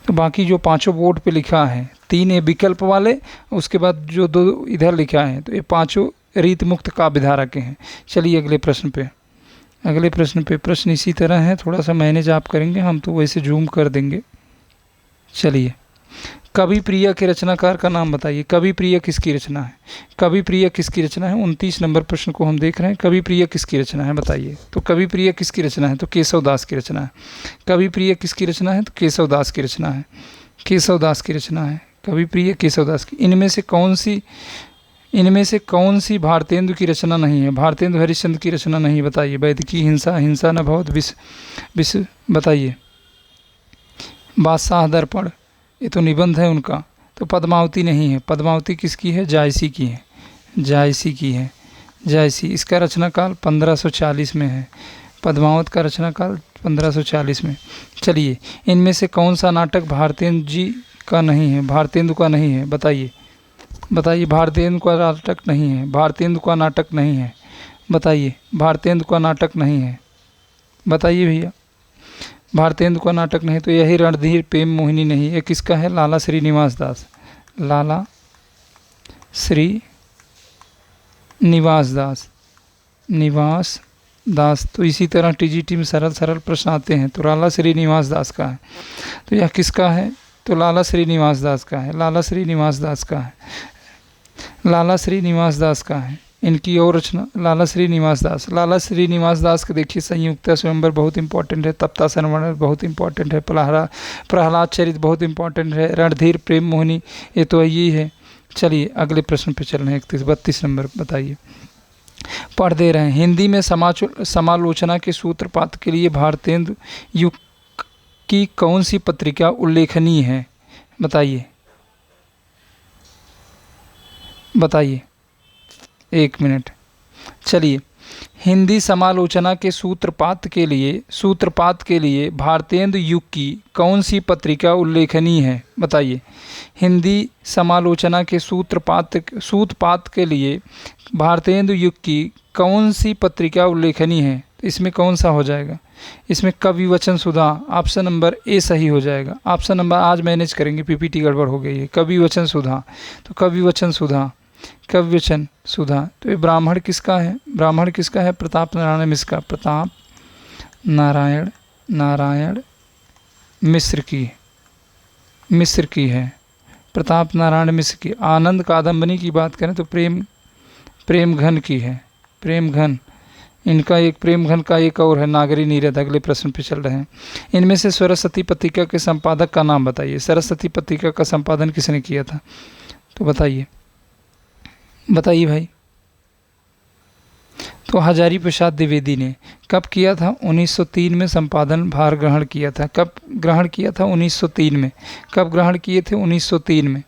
[SPEAKER 1] तो बाकी जो 5 बोर्ड पे लिखा है, 3 ये विकल्प वाले, उसके बाद जो 2 इधर लिखा है, तो ये 5 रीत मुक्त काव्यधारा के हैं। चलिए अगले प्रश्न पे प्रश्न इसी तरह है, थोड़ा सा मैनेज आप करेंगे, हम तो वैसे जूम कर देंगे। चलिए, कवि प्रिया के रचनाकार का नाम बताइए। कवि प्रिया किसकी रचना है? 29 नंबर प्रश्न को हम देख रहे हैं। कवि प्रिया किसकी रचना है, बताइए। तो कवि प्रिया किसकी रचना है? तो केशवदास की रचना है। कवि प्रिया किसकी रचना है? तो केशवदास की रचना है। कवि प्रिया केशवदास की। इनमें से कौन सी भारतेंदु की रचना नहीं है? भारतेंदु हरिश्चंद्र की रचना नहीं, बताइए। वैदिकी हिंसा न बहुत विष, बताइए। बादशाह दर्पण, ये तो निबंध है उनका। तो पद्मावती नहीं है। पद्मावती किसकी है? जायसी की है। जायसी। इसका रचनाकाल 1540 में है। पद्मावत का रचनाकाल 1540 में। चलिए, इनमें से कौन सा नाटक भारतेंदु जी का नहीं है? भारतेंदु का नहीं है, बताइए। भारतेंदु का नाटक नहीं है। बताइए। भारतेंदु का नाटक नहीं है, बताइए भैया। भारतेंदु का नाटक नहीं, तो यही रणधीर प्रेम मोहिनी नहीं। ये किसका है? लाला श्रीनिवास दास। तो इसी तरह टीजीटी में सरल प्रश्न आते हैं, तो लाला श्रीनिवास दास का है। तो यह किसका है? तो लाला श्रीनिवास दास का है। इनकी और रचना लाला श्रीनिवास दास के देखिए, संयुक्ता स्वयंवर बहुत इंपॉर्टेंट है, तप्ता सरवण बहुत इंपॉर्टेंट है, प्रहलाद चरित बहुत इंपॉर्टेंट है, रणधीर प्रेम मोहिनी, ये तो यही है। चलिए अगले प्रश्न पे चल रहे हैं। 32 नंबर, बताइए। पढ़ दे रहे हैं। हिंदी में समालोचना के सूत्रपात के लिए भारतेंदु युग की कौन सी पत्रिका उल्लेखनीय है? बताइए। 1 मिनट। चलिए, हिंदी समालोचना के सूत्रपात के लिए भारतेंदु युग की कौन सी पत्रिका उल्लेखनीय है? बताइए। हिंदी समालोचना के सूत्रपात के लिए भारतेंदु युग की कौन सी पत्रिका उल्लेखनीय है? तो इसमें कौन सा हो जाएगा? इसमें कवि वचन सुधा, ऑप्शन नंबर ए सही हो जाएगा। ऑप्शन नंबर, आज मैनेज करेंगे, पीपीटी गड़बड़ हो गई है। कवि वचन सुधा, तो कवि वचन सुधा, कवि वचन सुधा। तो ये ब्राह्मण किसका है? ब्राह्मण किसका है? प्रताप नारायण मिश्र का, प्रताप नारायण मिश्र की है, प्रताप नारायण मिश्र की। आनंद कादम्बनी की बात करें तो प्रेम घन की है, प्रेम घन। इनका एक प्रेम घन का एक और है, नागरी नीरद। अगले प्रश्न पे चल रहे हैं। इनमें से सरस्वती पत्रिका के संपादक का नाम बताइए। सरस्वती पत्रिका का संपादन किसने किया था? तो बताइए भाई। तो हजारी प्रसाद द्विवेदी ने। कब किया था? 1903 में संपादन भार ग्रहण किया था। कब ग्रहण किया था? 1903 में। कब ग्रहण किए थे? 1903 में।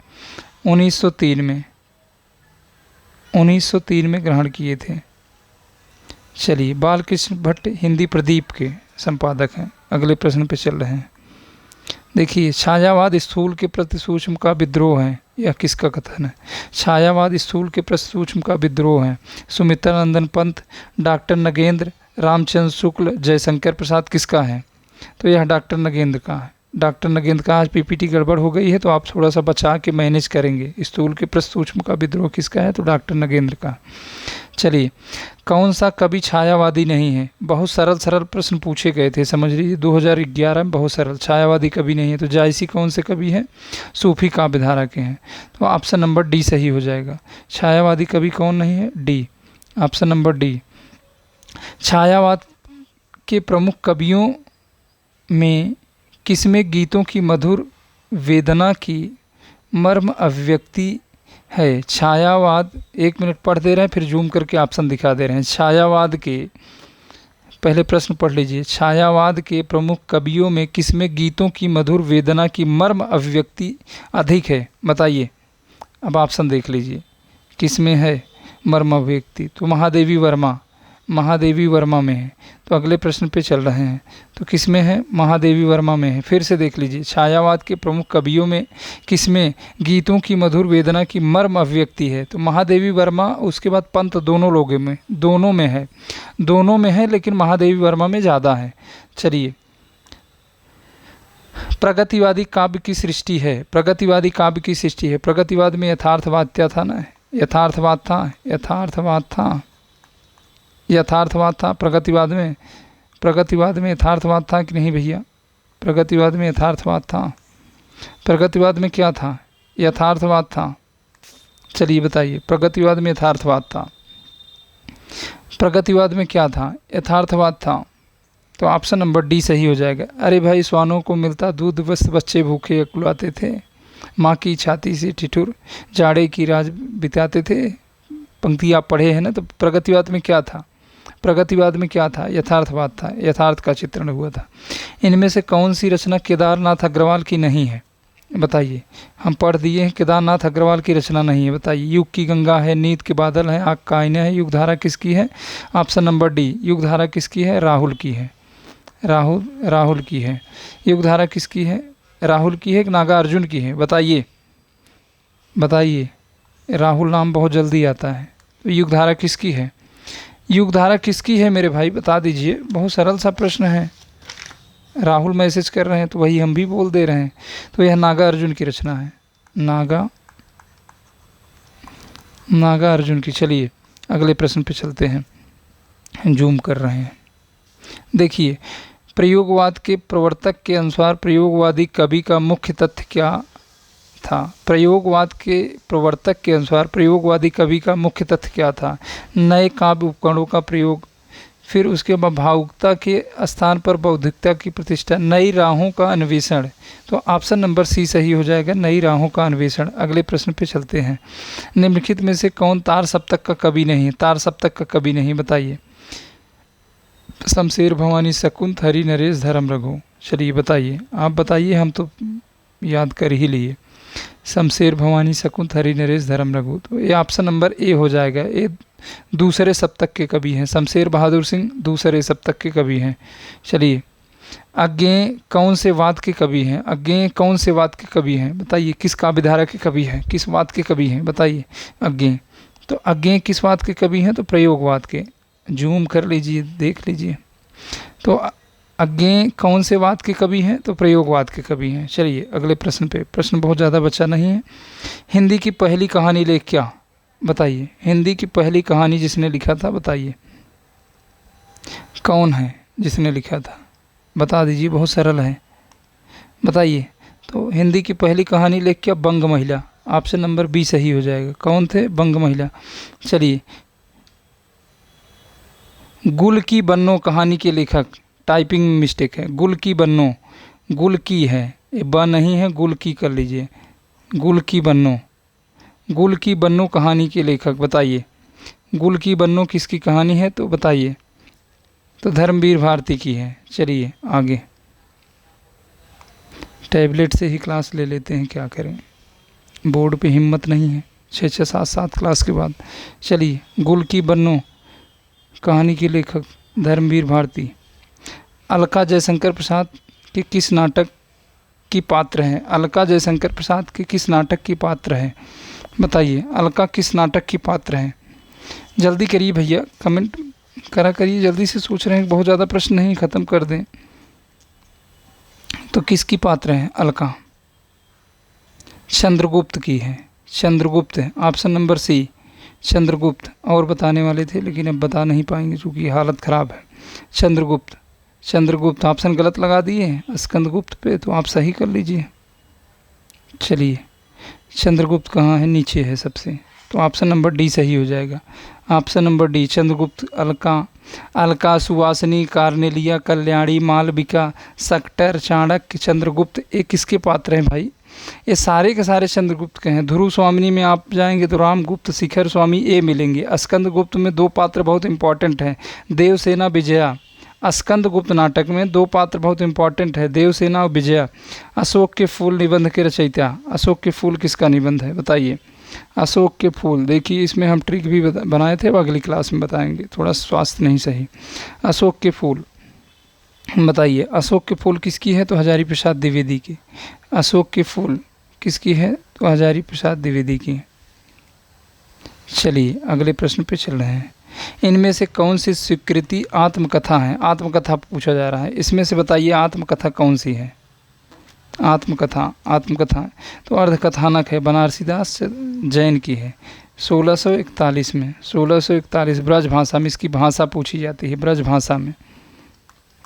[SPEAKER 1] 1903 में ग्रहण किए थे। चलिए, बालकृष्ण भट्ट हिंदी प्रदीप के संपादक हैं। अगले प्रश्न पे चल रहे हैं। देखिए, छायावाद स्थूल के प्रति सूक्ष्म का विद्रोह है। यह किसका कथन है? छायावाद स्थूल के प्रति सूक्ष्म का विद्रोह है। सुमित्रा नंदन पंत, डॉक्टर नगेंद्र, रामचंद्र शुक्ल, जयशंकर प्रसाद किसका है? तो यह डॉक्टर नगेंद्र का है। डॉक्टर नगेंद्र का। आज पीपीटी गड़बड़ हो गई है तो आप थोड़ा सा बचा के मैनेज करेंगे। स्थूल के प्रति सूक्ष्म का विद्रोह किसका है? तो डॉक्टर नगेंद्र का। चलिए, कौन सा कवि छायावादी नहीं है? बहुत सरल प्रश्न पूछे गए थे, समझ लीजिए। 2011 में बहुत सरल। छायावादी कवि नहीं है तो जायसी कौन से कवि हैं? सूफी काव्यधारा के हैं। तो ऑप्शन नंबर डी सही हो जाएगा। छायावादी कवि कौन नहीं है? D, option number D. छायावाद के प्रमुख कवियों में किसमें गीतों की मधुर वेदना की मर्म अभिव्यक्ति है? छायावाद, एक मिनट पढ़ दे रहे हैं फिर जूम करके ऑप्शन दिखा दे रहे हैं। छायावाद के, पहले प्रश्न पढ़ लीजिए। छायावाद के प्रमुख कवियों में किसमें गीतों की मधुर वेदना की मर्म अभिव्यक्ति अधिक है? बताइए। अब ऑप्शन देख लीजिए, किसमें है मर्म अभिव्यक्ति? तो महादेवी वर्मा में है। तो अगले प्रश्न पे चल रहे हैं। तो किसमें है? महादेवी वर्मा में है। फिर से देख लीजिए, छायावाद के प्रमुख कवियों में किसमें गीतों की मधुर वेदना की मर्म अभिव्यक्ति है? तो महादेवी वर्मा, उसके बाद पंत, दोनों में है, लेकिन महादेवी वर्मा में ज़्यादा है। चलिए, प्रगतिवादी काव्य की सृष्टि है। प्रगतिवाद में यथार्थवाद क्या था ना? यथार्थवाद था। प्रगतिवाद में यथार्थवाद था कि नहीं भैया? प्रगतिवाद में यथार्थवाद था। प्रगतिवाद में क्या था? यथार्थवाद था। चलिए बताइए, प्रगतिवाद में यथार्थवाद था। प्रगतिवाद में क्या था? यथार्थवाद था। तो ऑप्शन नंबर डी सही हो जाएगा। अरे भाई, श्वानों को मिलता दूध बस बच्चे भूखे अकुलाते थे, माँ की छाती से ठिठुर जाड़े की रात बिताते थे। पंक्ति आप पढ़े हैं ना? तो प्रगतिवाद में क्या था? यथार्थवाद था। यथार्थ का चित्रण हुआ था। इनमें से कौन सी रचना केदारनाथ अग्रवाल की नहीं है? बताइए। हम पढ़ दिए हैं, केदारनाथ अग्रवाल की रचना नहीं है। बताइए। युग की गंगा है, नींद के बादल हैं, आग का आईना है। युगधारा किसकी है? Option number D. युगधारा किसकी है? राहुल की है। राहुल की है। युगधारा किसकी है? राहुल की है कि नागार्जुन की है? बताइए। राहुल नाम बहुत जल्दी आता है। तो युगधारा किसकी है? युगधारा किसकी है मेरे भाई? बता दीजिए। बहुत सरल सा प्रश्न है। राहुल मैसेज कर रहे हैं तो वही हम भी बोल दे रहे हैं। तो यह नागार्जुन की रचना है। नागार्जुन की। चलिए, अगले प्रश्न पे चलते हैं। जूम कर रहे हैं। देखिए, प्रयोगवाद के प्रवर्तक के अनुसार प्रयोगवादी कवि का मुख्य तथ्य क्या था? प्रयोगवाद के प्रवर्तक के अनुसार प्रयोगवादी कवि का मुख्य तथ्य क्या था? नए काव्य उपकरणों का प्रयोग, फिर उसके बाद भावुकता के स्थान पर बौद्धिकता की प्रतिष्ठा, नई राहों का अन्वेषण। तो ऑप्शन नंबर सी सही हो जाएगा, नई राहों का अन्वेषण। अगले प्रश्न पे चलते हैं। निम्नलिखित में से कौन तार सप्तक का कवि नहीं है? तार सप्तक का कवि नहीं, बताइए। शमशेर, भवानी, शकुंत, हरि, नरेश, धर्म, रघु। चलिए बताइए, आप बताइए, हम तो याद कर ही लिए। शमशेर, भवानी, शकुंत, हरि, नरेश, धर्म, रघु। तो ये ऑप्शन नंबर ए हो जाएगा। ये दूसरे सप्तक के कवि हैं। शमशेर बहादुर सिंह दूसरे सप्तक के कवि हैं। चलिए, अज्ञेय कौन से वाद के कवि हैं? अज्ञेय कौन से वाद के कवि हैं? बताइए। किस काव्यधारा के कवि हैं? किस वाद के कवि हैं? बताइए। अज्ञेय। तो अज्ञेय किस वाद के कवि हैं? तो प्रयोगवाद के। जूम कर लीजिए, देख लीजिए। तो अज्ञेय कौन से वाद के कवि हैं? तो प्रयोगवाद के कवि हैं। चलिए अगले प्रश्न पे, प्रश्न बहुत ज़्यादा बचा नहीं है। हिंदी की पहली कहानी लेख क्या? बताइए, हिंदी की पहली कहानी जिसने लिखा था बताइए, कौन है जिसने लिखा था? बता दीजिए, बहुत सरल है, बताइए। तो हिंदी की पहली कहानी लेख क्या? बंग महिला। ऑप्शन नंबर बी सही हो जाएगा। कौन थे? बंग महिला। चलिए, गुल की बन्नो कहानी के लेखक, टाइपिंग मिस्टेक है, गुल की बन्नो, गुल की है, ये ब नहीं है, गुल की कर लीजिए, गुल की बन्नो, गुल की बन्नो कहानी के लेखक बताइए, गुल की बन्नो किसकी कहानी है? तो बताइए। तो धर्मवीर भारती की है। चलिए आगे, टैबलेट से ही क्लास ले लेते हैं, क्या करें, बोर्ड पे हिम्मत नहीं है 6-6 7-7 क्लास के बाद। चलिए, गुल की बन्नो कहानी के लेखक धर्मवीर भारती। अलका जयशंकर प्रसाद के किस नाटक की पात्र हैं? अलका जयशंकर प्रसाद के किस नाटक की पात्र हैं? बताइए, अलका किस नाटक की पात्र हैं? जल्दी करिए भैया, कमेंट करा करिए, जल्दी से सोच रहे हैं, बहुत ज़्यादा प्रश्न नहीं, ख़त्म कर दें। तो किसकी पात्र हैं अलका? चंद्रगुप्त की है, चंद्रगुप्त है। Option number C, Chandragupta. और बताने वाले थे लेकिन अब बता नहीं पाएंगे क्योंकि हालत ख़राब है। चंद्रगुप्त, चंद्रगुप्त। ऑप्शन गलत लगा दिए स्कंदगुप्त पे, तो आप सही कर लीजिए। चलिए, चंद्रगुप्त कहाँ है? नीचे है सबसे, तो ऑप्शन नंबर डी सही हो जाएगा। Option number D, Chandragupta. Alka, Alka, सुवासिनी, कार्नेलिया, कल्याणी, मालविका, सक्टर, चाणक्य, चंद्रगुप्त, ये किसके पात्र हैं भाई? ये सारे के सारे चंद्रगुप्त के हैं। ध्रुव स्वामिनी में आप जाएंगे तो रामगुप्त, शिखर स्वामी ये मिलेंगे। स्कंदगुप्त में 2 पात्र बहुत इंपॉर्टेंट हैं, देवसेना, विजया। स्कंदगुप्त नाटक में 2 पात्र बहुत इंपॉर्टेंट है, देवसेना और विजया। अशोक के फूल निबंध के रचयिता, अशोक के फूल किसका निबंध है? बताइए। अशोक के फूल, देखिए इसमें हम ट्रिक भी बनाए थे, अब अगली क्लास में बताएंगे, थोड़ा स्वास्थ्य नहीं सही। अशोक के फूल बताइए, अशोक के फूल किसकी है? तो हजारी प्रसाद द्विवेदी की। अशोक के फूल किसकी है? तो हजारी प्रसाद द्विवेदी की। चलिए अगले प्रश्न पे चल रहे हैं। इनमें से कौन सी स्वीकृति आत्मकथा है? आत्मकथा पूछा जा रहा है, इसमें से बताइए आत्मकथा कौन सी है? आत्मकथा, आत्मकथा तो अर्धकथानक है, बनारसीदास जैन की है, 1641 में, 1641 ब्रज भाषा में इसकी भाषा पूछी जाती है। ब्रज भाषा में,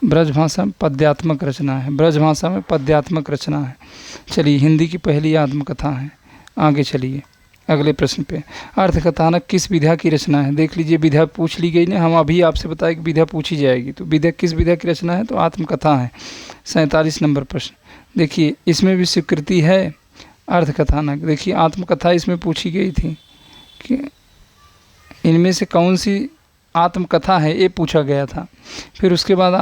[SPEAKER 1] ब्रज भाषा में पद्यात्मक रचना है, ब्रज भाषा में पद्यात्मक रचना है। चलिए, हिंदी की पहली आत्मकथा है। आगे चलिए अगले प्रश्न पे। अर्धकथानक किस विधा की रचना है? देख लीजिए, विधा पूछ ली गई ना, हम अभी आपसे बताएं कि विधा पूछी जाएगी, तो विधा किस विधा की रचना है? तो आत्मकथा है। 47 नंबर प्रश्न देखिए, इसमें भी स्वीकृति है अर्धकथानक। देखिए, आत्मकथा इसमें पूछी गई थी कि इनमें से कौन सी आत्मकथा है, ये पूछा गया था। फिर उसके बाद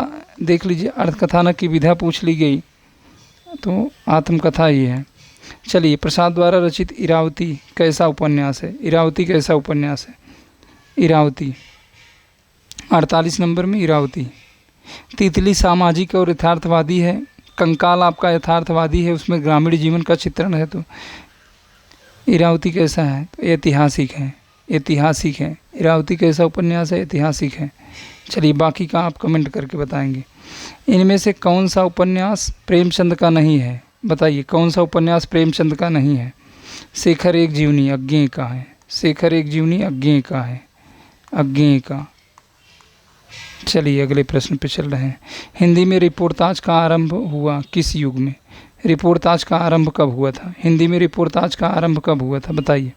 [SPEAKER 1] देख लीजिए, अर्धकथानक की विधा पूछ ली गई, तो आत्मकथा ही है। चलिए, प्रसाद द्वारा रचित इरावती कैसा उपन्यास है? इरावती कैसा उपन्यास है? इरावती 48 नंबर में इरावती। तितली सामाजिक और यथार्थवादी है, कंकाल आपका यथार्थवादी है, उसमें ग्रामीण जीवन का चित्रण है। तो इरावती कैसा है? तो ऐतिहासिक है, ऐतिहासिक है। इरावती कैसा उपन्यास है? ऐतिहासिक है। चलिए, बाकी का आप कमेंट करके बताएंगे। इनमें से कौन सा उपन्यास प्रेमचंद का नहीं है? बताइए, कौन सा उपन्यास प्रेमचंद का नहीं है? शेखर एक जीवनी अज्ञेय का है, शेखर एक जीवनी अज्ञेय का है, अज्ञेय का। चलिए अगले प्रश्न पे चल रहे हैं। हिंदी में रिपोर्ताज का आरंभ हुआ किस युग में? रिपोर्ताज का आरंभ कब हुआ था? हिंदी में रिपोर्ताज का आरंभ कब हुआ था? बताइए।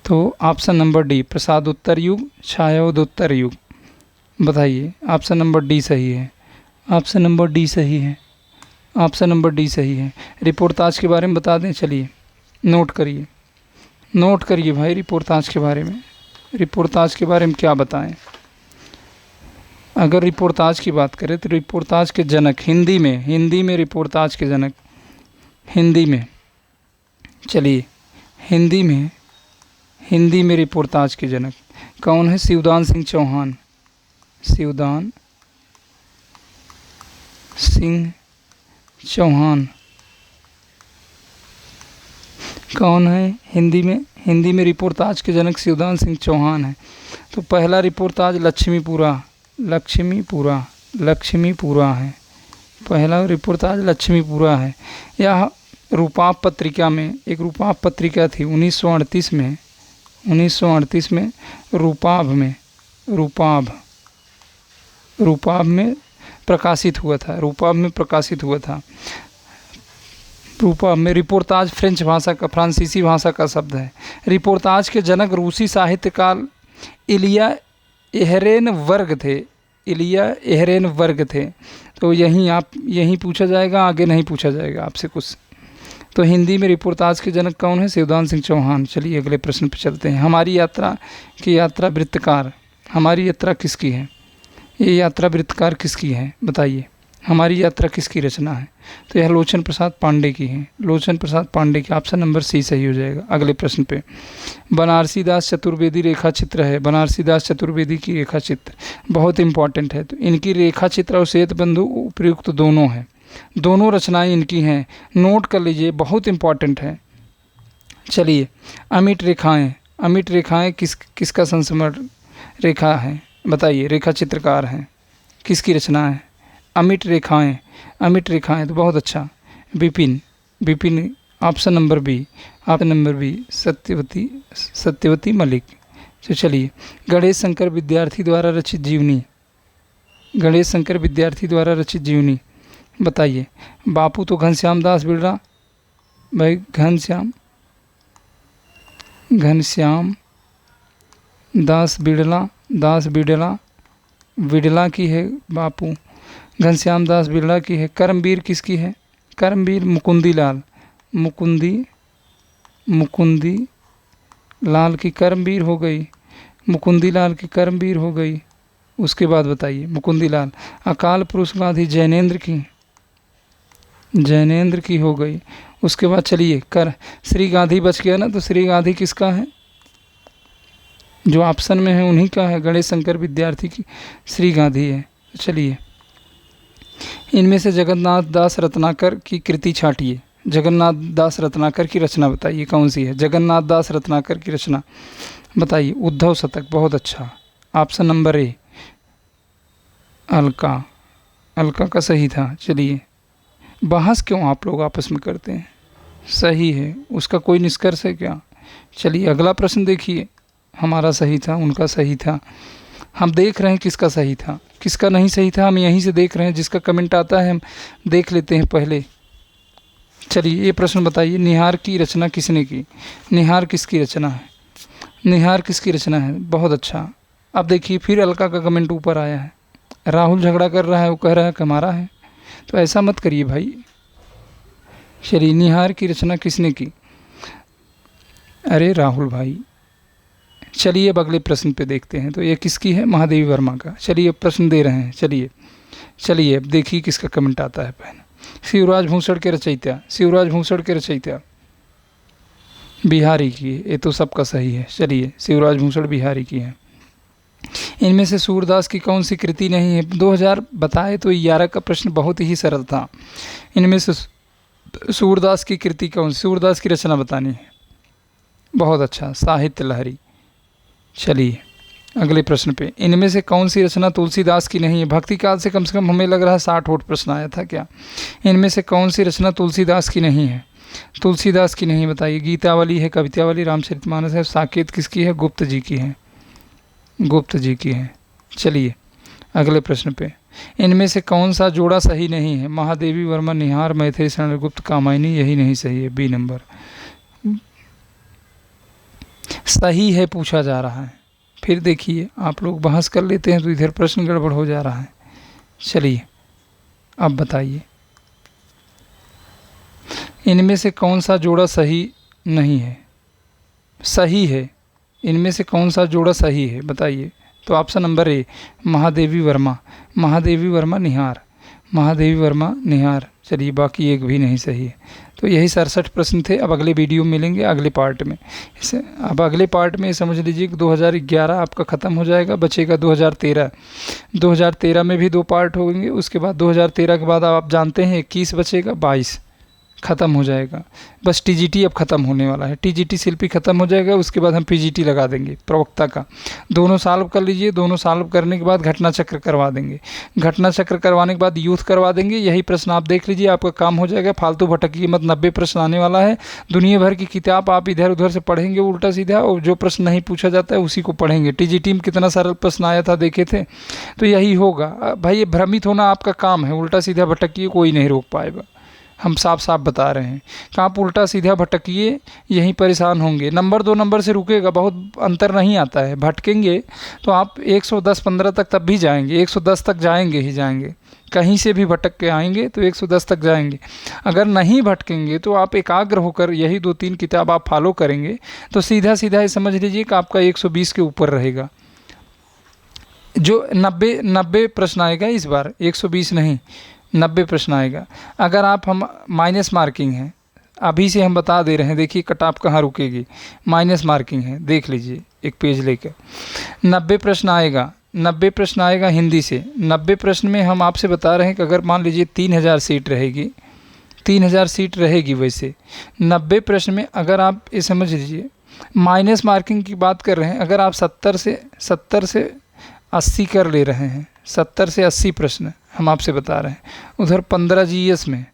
[SPEAKER 1] तो ऑप्शन नंबर डी, प्रसादोत्तर युग, छायोदोत्तर युग। बताइए, ऑप्शन नंबर डी सही है, ऑप्शन नंबर डी सही है, ऑप्शन नंबर डी सही है। रिपोर्ताज के बारे में बता दें, चलिए नोट करिए, नोट करिए भाई, रिपोर्ताज के बारे में, रिपोर्ताज के बारे में क्या बताएं। अगर रिपोर्ताज की बात करें तो रिपोर्ताज के जनक हिंदी में रिपोर्ताज के जनक हिंदी में, चलिए हिंदी में रिपोर्ताज के जनक कौन है? शिवदान सिंह चौहान, शिवदान सिंह चौहान कौन है? हिंदी में रिपोर्ताज के जनक शिवदान सिंह चौहान है। तो पहला रिपोर्ताज लक्ष्मीपुरा, लक्ष्मीपुरा, लक्ष्मीपुरा है। पहला रिपोर्टाज लक्ष्मीपुरा है। यह रूपाप पत्रिका में, एक रूपाप पत्रिका थी 1938 में, 1938 में रूपाब में प्रकाशित हुआ था, रूपाब में प्रकाशित हुआ था। रूपाब में रिपोर्टाज फ्रेंच भाषा का, फ्रांसीसी भाषा का शब्द है। रिपोर्टाज के जनक रूसी साहित्यकार इलिया एहरेनबर्ग थे, इलिया एहरेनबर्ग थे। तो यहीं पूछा जाएगा, आगे नहीं पूछा जाएगा आपसे कुछ। तो हिंदी में रिपोर्टाज के जनक कौन है? शिवदान सिंह चौहान। चलिए अगले प्रश्न पर चलते हैं। हमारी यात्रा की यात्रा वृत्तकार, हमारी यात्रा किसकी है? ये यात्रा वृत्तकार किसकी है बताइए। हमारी यात्रा किसकी रचना है? तो यह लोचन प्रसाद पांडे की है, लोचन प्रसाद पांडे की। ऑप्शन नंबर सी सही हो जाएगा। अगले प्रश्न पे, बनारसी दास चतुर्वेदी रेखा चित्र है। बनारसी दास चतुर्वेदी की रेखा चित्र बहुत इंपॉर्टेंट है। तो इनकी रेखा चित्र और श्वेत बंधु उपयुक्त दोनों हैं, दोनों रचनाएं इनकी हैं, नोट कर लीजिए, बहुत इंपॉर्टेंट है। चलिए, अमिट रेखाएं, अमिट रेखाएं किसका संस्मरण रेखा है बताइए। रेखा चित्रकार हैं, किसकी रचना है? अमिट रेखाएं, अमिट रेखाएं। तो बहुत अच्छा, Vipin, Vipin. Option number B, option number B, Satyavati Malik. तो चलिए, गणेश शंकर विद्यार्थी द्वारा रचित जीवनी, गणेश शंकर विद्यार्थी द्वारा रचित जीवनी बताइए। बापू तो घनश्याम दास बिड़ला भाई, घनश्याम दास बिड़ला बिड़ला की है बापू, घनश्याम दास बिड़ला की है। कर्मवीर किसकी है? कर्मवीर मुकुंदी लाल की कर्मवीर हो गई, मुकुंदी लाल की कर्मवीर हो गई। उसके बाद बताइए, मुकुंदी लाल। अकाल पुरुष गांधी जैनेंद्र की हो गई। उसके बाद चलिए, श्री गांधी बच गया ना, तो श्री गांधी किसका है? जो ऑप्शन में है उन्हीं का है, गणेश शंकर विद्यार्थी की श्री गांधी है। चलिए, इनमें से जगन्नाथ दास रत्नाकर की कृति छांटिए। जगन्नाथ दास रत्नाकर की रचना बताइए कौन सी है? जगन्नाथ दास रत्नाकर की रचना बताइए। उद्धव शतक, बहुत अच्छा। ऑप्शन नंबर ए, अलका, अलका का सही था। चलिए, बहस क्यों आप लोग आपस में करते हैं? सही है, उसका कोई निष्कर्ष है क्या? चलिए अगला प्रश्न देखिए। हमारा सही था, उनका सही था। हम देख रहे हैं किसका सही था, किसका नहीं सही था, हम यहीं से देख रहे हैं। जिसका कमेंट आता है हम देख लेते हैं पहले। चलिए, ये प्रश्न बताइए, निहार की रचना किसने की? निहार किसकी रचना है? निहार किसकी रचना है? बहुत अच्छा। अब देखिए, फिर अलका का कमेंट ऊपर आया है। राहुल झगड़ा कर रहा है, वो कह रहा है कि हमारा है। तो ऐसा मत करिए भाई। चलिए, निहार की रचना किसने की? अरे राहुल भाई। चलिए, अब अगले प्रश्न पे देखते हैं। तो ये किसकी है? महादेवी वर्मा का। चलिए, अब प्रश्न दे रहे हैं। चलिए अब देखिए किसका कमेंट आता है पहले। शिवराज भूषण के रचयिता, शिवराज भूषण के रचयिता बिहारी की है। ये तो सबका सही है। चलिए, शिवराज भूषण बिहारी की है। इनमें से सूरदास की कौन सी कृति नहीं है? 2000 बताए तो 11 का प्रश्न बहुत ही सरल था। इनमें से सूरदास की कृति कौन, सूरदास की रचना बतानी है। बहुत अच्छा, साहित्य लहरी। चलिए अगले प्रश्न पे, इनमें से कौन सी रचना तुलसीदास की नहीं है? भक्ति काल से कम हमें लग रहा है 60 वोट प्रश्न आया था क्या? इनमें से कौन सी रचना तुलसीदास की नहीं है? तुलसीदास की नहीं बताइए। गीतावली है, कवितावली, रामचरितमानस है। साकेत किसकी है? गुप्त जी की है, गुप्त जी की है। चलिए अगले प्रश्न पे, इनमें से कौन सा जोड़ा सही नहीं है? महादेवी वर्मा, निहार, मैथिली शरण गुप्त, कामायनी, यही नहीं सही है। बी नंबर सही है पूछा जा रहा है। फिर देखिए, आप लोग बहस कर लेते हैं तो इधर प्रश्न गड़बड़ हो जा रहा है। चलिए अब बताइए, इनमें से कौन सा जोड़ा सही नहीं है? सही है। इनमें से कौन सा जोड़ा सही है बताइए। तो option number A, Mahadevi Verma, Mahadevi Verma, Nihar, Mahadevi Verma, Nihar. चलिए, बाकी एक भी नहीं सही है। तो यही 67 प्रश्न थे। अब अगले वीडियो में मिलेंगे अगले पार्ट में। अब अगले पार्ट में समझ लीजिए कि 2011 आपका ख़त्म हो जाएगा, बचेगा 2013। 2013 में भी 2 पार्ट होंगे। उसके बाद 2013 के बाद आप जानते हैं 21 बचेगा, 22। ख़त्म हो जाएगा। बस टीजीटी अब ख़त्म होने वाला है, टीजीटी शिल्पी ख़त्म हो जाएगा, उसके बाद हम पीजीटी लगा देंगे प्रवक्ता का। दोनों सॉल्व कर लीजिए, दोनों सॉल्व करने के बाद घटना चक्र करवा देंगे, घटना चक्र करवाने के बाद यूथ करवा देंगे। यही प्रश्न आप देख लीजिए, आपका काम हो जाएगा। फालतू भटकिए मत, 90 प्रश्न आने वाला है। दुनिया भर की किताब आप इधर उधर से पढ़ेंगे उल्टा सीधा, और जो प्रश्न नहीं पूछा जाता है उसी को पढ़ेंगे। टीजीटी में कितना सरल प्रश्न आया था देखे थे, तो यही होगा भाई। ये भ्रमित होना आपका काम है, उल्टा सीधा भटकिए, कोई नहीं रोक पाएगा। हम साफ साफ बता रहे हैं कि आप उल्टा सीधा भटकिए, यहीं परेशान होंगे। नंबर 2 नंबर से रुकेगा, बहुत अंतर नहीं आता है। भटकेंगे तो आप 110-15 तक तब भी जाएंगे, 110 तक जाएंगे ही जाएंगे। कहीं से भी भटक के आएंगे तो 110 तक जाएंगे। अगर नहीं भटकेंगे तो आप एकाग्र होकर यही 2-3 किताब आप फॉलो करेंगे तो सीधा सीधा ये समझ लीजिए कि आपका 120 के ऊपर रहेगा। जो 90 प्रश्न आएगा इस बार, 120 नहीं 90 प्रश्न आएगा। अगर आप हम माइनस मार्किंग है, अभी से हम बता दे रहे हैं, देखिए कट ऑफ कहाँ रुकेगी, माइनस मार्किंग है, देख लीजिए एक पेज लेकर। 90 प्रश्न आएगा, 90 प्रश्न आएगा हिंदी से। 90 प्रश्न में हम आपसे बता रहे हैं कि अगर मान लीजिए 3000 सीट रहेगी, 3000 सीट रहेगी वैसे 90 प्रश्न में अगर आप ये समझ लीजिए, माइनस मार्किंग की बात कर रहे हैं। अगर आप 70 से 80 कर ले रहे हैं, 70 से 80 प्रश्न हम आपसे बता रहे हैं, उधर 15 जीएस में,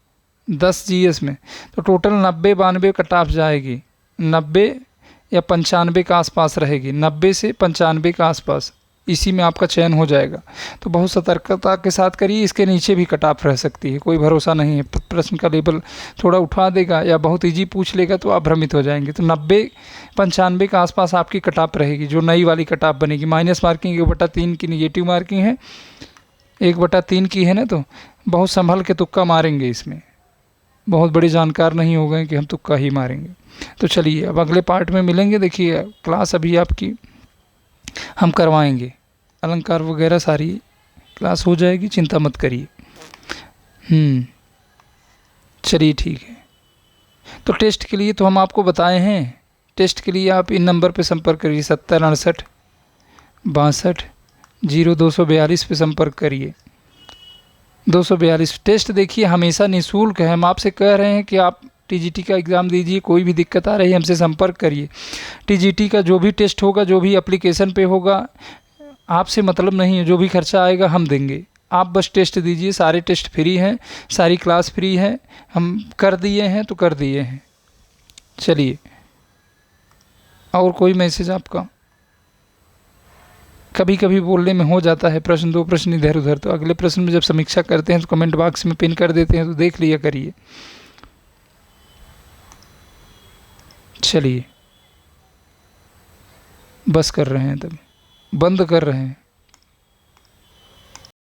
[SPEAKER 1] 10 जीएस में, तो टोटल 90-92 कट ऑफ जाएगी। 90 या 95 के आसपास रहेगी, 90 से 95 के आसपास, इसी में आपका चयन हो जाएगा। तो बहुत सतर्कता के साथ करिए, इसके नीचे भी कट ऑफ रह सकती है, कोई भरोसा नहीं है। प्रश्न का लेवल थोड़ा उठा देगा या बहुत इजी पूछ लेगा तो आप भ्रमित हो जाएंगे। तो 90-95 के आसपास आपकी कट ऑफ रहेगी, जो नई वाली कट ऑफ बनेगी। माइनस मार्किंग 1/3 की निगेटिव मार्किंग है, 1/3 की है ना, तो बहुत संभल के तुक्का मारेंगे इसमें। बहुत बड़ी जानकार नहीं हो गए कि हम तुक्का ही मारेंगे। तो चलिए अब अगले पार्ट में मिलेंगे। देखिए क्लास अभी आपकी हम करवाएंगे, अलंकार वगैरह सारी क्लास हो जाएगी, चिंता मत करिए। चलिए ठीक है। तो टेस्ट के लिए तो हम आपको बताए हैं, टेस्ट के लिए आप इन नंबर पे संपर्क करिए, 70 68 62 0242 पे संपर्क करिए। 242 टेस्ट देखिए हमेशा निःशुल्क है। हम आपसे कह रहे हैं कि आप टीजीटी का एग्ज़ाम दीजिए, कोई भी दिक्कत आ रही है हमसे संपर्क करिए। टीजीटी का जो भी टेस्ट होगा, जो भी एप्लीकेशन पे होगा, आपसे मतलब नहीं है, जो भी खर्चा आएगा हम देंगे। आप बस टेस्ट दीजिए, सारे टेस्ट फ्री हैं, सारी क्लास फ्री है। हम कर दिए हैं तो कर दिए हैं। चलिए, और कोई मैसेज आपका? कभी कभी बोलने में हो जाता है, प्रश्न 2 प्रश्न इधर उधर, तो अगले प्रश्न में जब समीक्षा करते हैं तो कमेंट बॉक्स में पिन कर देते हैं, तो देख लिया करिए। चलिए, बस कर रहे हैं, तब बंद कर रहे हैं।